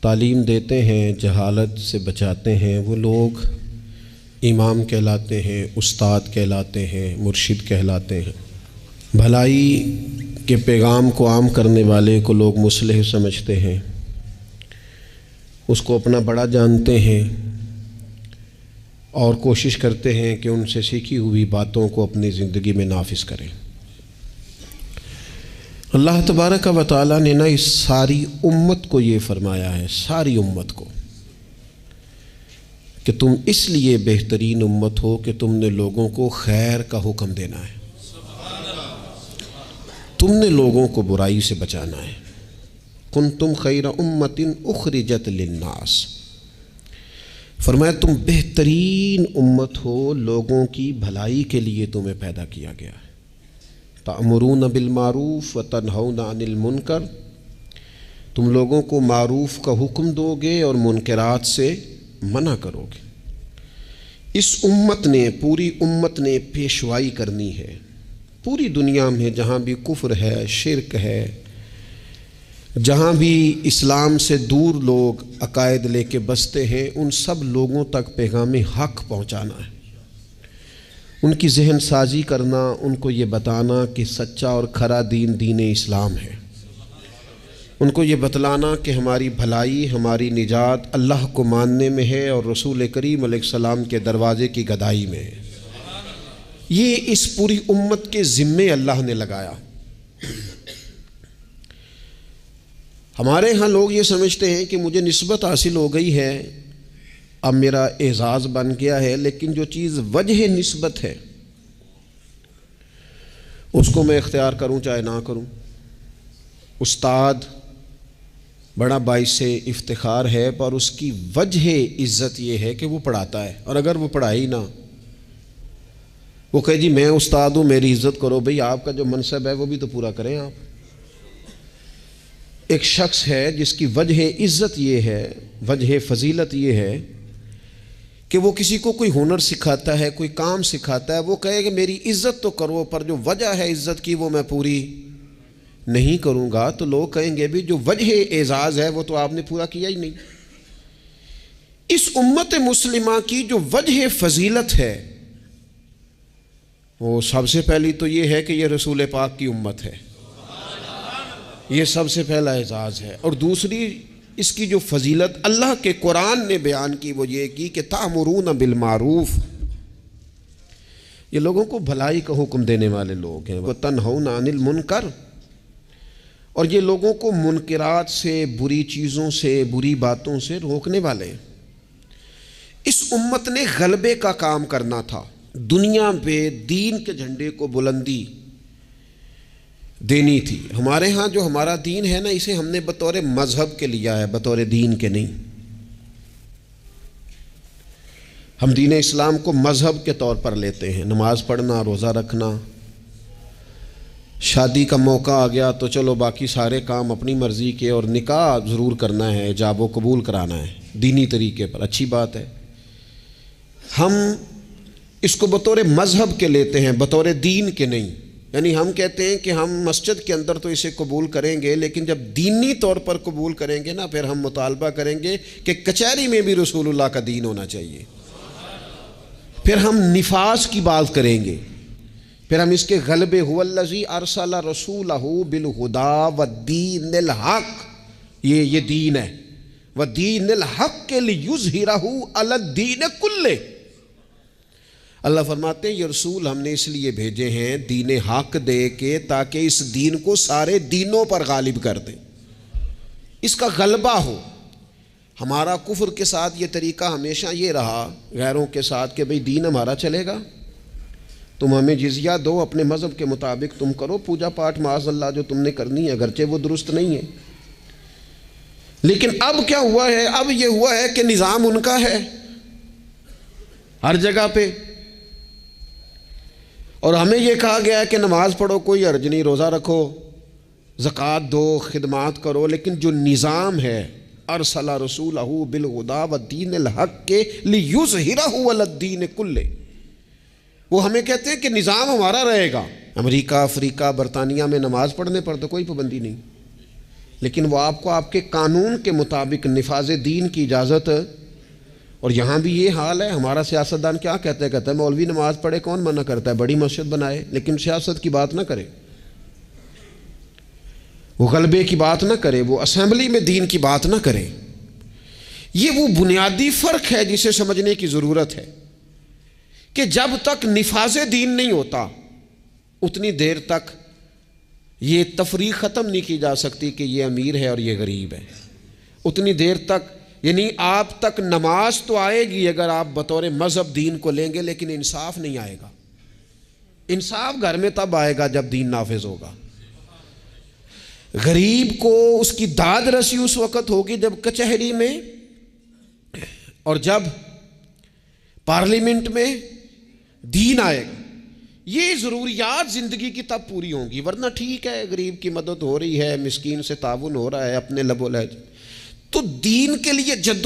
تعلیم دیتے ہیں، جہالت سے بچاتے ہیں، وہ لوگ امام کہلاتے ہیں، استاد کہلاتے ہیں، مرشد کہلاتے ہیں۔ بھلائی کے پیغام کو عام کرنے والے کو لوگ مصلح سمجھتے ہیں، اس کو اپنا بڑا جانتے ہیں اور کوشش کرتے ہیں کہ ان سے سیکھی ہوئی باتوں کو اپنی زندگی میں نافذ کریں۔ اللہ تبارک و تعالیٰ نے اس ساری امت کو یہ فرمایا ہے، ساری امت کو، کہ تم اس لیے بہترین امت ہو کہ تم نے لوگوں کو خیر کا حکم دینا ہے، تم نے لوگوں کو برائی سے بچانا ہے۔ کنتم خیر امت اخرجت للناس، فرمایا تم بہترین امت ہو، لوگوں کی بھلائی کے لیے تمہیں پیدا کیا گیا ہے۔ تأمرون بالمعروف وتنہون عن المنکر، تم لوگوں کو معروف کا حکم دو گے اور منکرات سے منع کرو گے۔ اس امت نے، پوری امت نے پیشوائی کرنی ہے پوری دنیا میں، جہاں بھی کفر ہے، شرک ہے، جہاں بھی اسلام سے دور لوگ عقائد لے کے بستے ہیں، ان سب لوگوں تک پیغام حق پہنچانا ہے، ان کی ذہن سازی کرنا، ان کو یہ بتانا کہ سچا اور کھرا دین دین اسلام ہے، ان کو یہ بتلانا کہ ہماری بھلائی، ہماری نجات اللہ کو ماننے میں ہے اور رسول کریم علیہ السلام کے دروازے کی گدائی میں ہے۔ یہ اس پوری امت کے ذمے اللہ نے لگایا۔ ہمارے ہاں لوگ یہ سمجھتے ہیں کہ مجھے نسبت حاصل ہو گئی ہے، اب میرا اعزاز بن گیا ہے، لیکن جو چیز وجہ نسبت ہے اس کو میں اختیار کروں چاہے نہ کروں۔ استاد بڑا باعث افتخار ہے، پر اس کی وجہ عزت یہ ہے کہ وہ پڑھاتا ہے، اور اگر وہ پڑھائی نہ، وہ کہے جی میں استاد ہوں میری عزت کرو، بھئی آپ کا جو منصب ہے وہ بھی تو پورا کریں آپ۔ ایک شخص ہے جس کی وجہ عزت یہ ہے، وجہ فضیلت یہ ہے کہ وہ کسی کو کوئی ہنر سکھاتا ہے، کوئی کام سکھاتا ہے، وہ کہے کہ میری عزت تو کرو، پر جو وجہ ہے عزت کی وہ میں پوری نہیں کروں گا، تو لوگ کہیں گے بھی جو وجہ اعزاز ہے وہ تو آپ نے پورا کیا ہی نہیں۔ اس امت مسلمہ کی جو وجہ فضیلت ہے وہ سب سے پہلی تو یہ ہے کہ یہ رسول پاک کی امت ہے، یہ سب سے پہلا اعزاز ہے، اور دوسری اس کی جو فضیلت اللہ کے قرآن نے بیان کی وہ یہ کی کہ تأمرون بالمعروف، یہ لوگوں کو بھلائی کا حکم دینے والے لوگ ہیں، وتنہون عن المنکر، اور یہ لوگوں کو منکرات سے، بری چیزوں سے، بری باتوں سے روکنے والے ہیں۔ اس امت نے غلبے کا کام کرنا تھا، دنیا پہ دین کے جھنڈے کو بلندی دینی تھی۔ ہمارے ہاں جو ہمارا دین ہے نا، اسے ہم نے بطور مذہب کے لیا ہے، بطور دین کے نہیں۔ ہم دین اسلام کو مذہب کے طور پر لیتے ہیں، نماز پڑھنا، روزہ رکھنا، شادی کا موقع آ گیا تو چلو باقی سارے کام اپنی مرضی کے، اور نکاح ضرور کرنا ہے، ایجاب و قبول کرانا ہے دینی طریقے پر، اچھی بات ہے۔ ہم اس کو بطور مذہب کے لیتے ہیں، بطور دین کے نہیں۔ یعنی ہم کہتے ہیں کہ ہم مسجد کے اندر تو اسے قبول کریں گے، لیکن جب دینی طور پر قبول کریں گے نا، پھر ہم مطالبہ کریں گے کہ کچہری میں بھی رسول اللہ کا دین ہونا چاہیے۔ پھر ہم نفاذ کی بات کریں گے، پھر ہم اس کے غلبے، هو الذی ارسل رسولہ بالہدی والدین الحق، یہ دین ہے، والدین الحق لیظہرہ علی الدین کلہ۔ اللہ فرماتے ہیں یہ رسول ہم نے اس لیے بھیجے ہیں دین حق دے کے، تاکہ اس دین کو سارے دینوں پر غالب کر دیں، اس کا غلبہ ہو۔ ہمارا کفر کے ساتھ یہ طریقہ ہمیشہ یہ رہا، غیروں کے ساتھ، کہ بھئی دین ہمارا چلے گا، تم ہمیں جزیہ دو، اپنے مذہب کے مطابق تم کرو پوجا پاٹ معاذ اللہ جو تم نے کرنی ہے، اگرچہ وہ درست نہیں ہے۔ لیکن اب کیا ہوا ہے؟ اب یہ ہوا ہے کہ نظام ان کا ہے ہر جگہ پہ، اور ہمیں یہ کہا گیا ہے کہ نماز پڑھو کوئی حرج نہیں، روزہ رکھو، زکوٰۃ دو، خدمات کرو، لیکن جو نظام ہے ارسل رسولہ بالہدی والدین الحق لیظہرہ علی الدین کلہ، وہ ہمیں کہتے ہیں کہ نظام ہمارا رہے گا۔ امریکہ، افریقہ، برطانیہ میں نماز پڑھنے پر تو کوئی پابندی نہیں، لیکن وہ آپ کو آپ کے قانون کے مطابق نفاذ دین کی اجازت. اور یہاں بھی یہ حال ہے. ہمارا سیاستدان کیا کہتا ہے مولوی نماز پڑھے کون منع کرتا ہے, بڑی مسجد بنائے, لیکن سیاست کی بات نہ کرے, وہ غلبے کی بات نہ کرے, وہ اسمبلی میں دین کی بات نہ کرے. یہ وہ بنیادی فرق ہے جسے سمجھنے کی ضرورت ہے کہ جب تک نفاذ دین نہیں ہوتا اتنی دیر تک یہ تفریق ختم نہیں کی جا سکتی کہ یہ امیر ہے اور یہ غریب ہے. اتنی دیر تک یعنی آپ تک نماز تو آئے گی اگر آپ بطور مذہب دین کو لیں گے, لیکن انصاف نہیں آئے گا. انصاف گھر میں تب آئے گا جب دین نافذ ہوگا. غریب کو اس کی داد رسی اس وقت ہوگی جب کچہری میں اور جب پارلیمنٹ میں دین آئے گا. یہ ضروریات زندگی کی تب پوری ہوں گی. ورنہ ٹھیک ہے غریب کی مدد ہو رہی ہے, مسکین سے تعاون ہو رہا ہے اپنے لب و لہجے, تو دین کے لیے جد و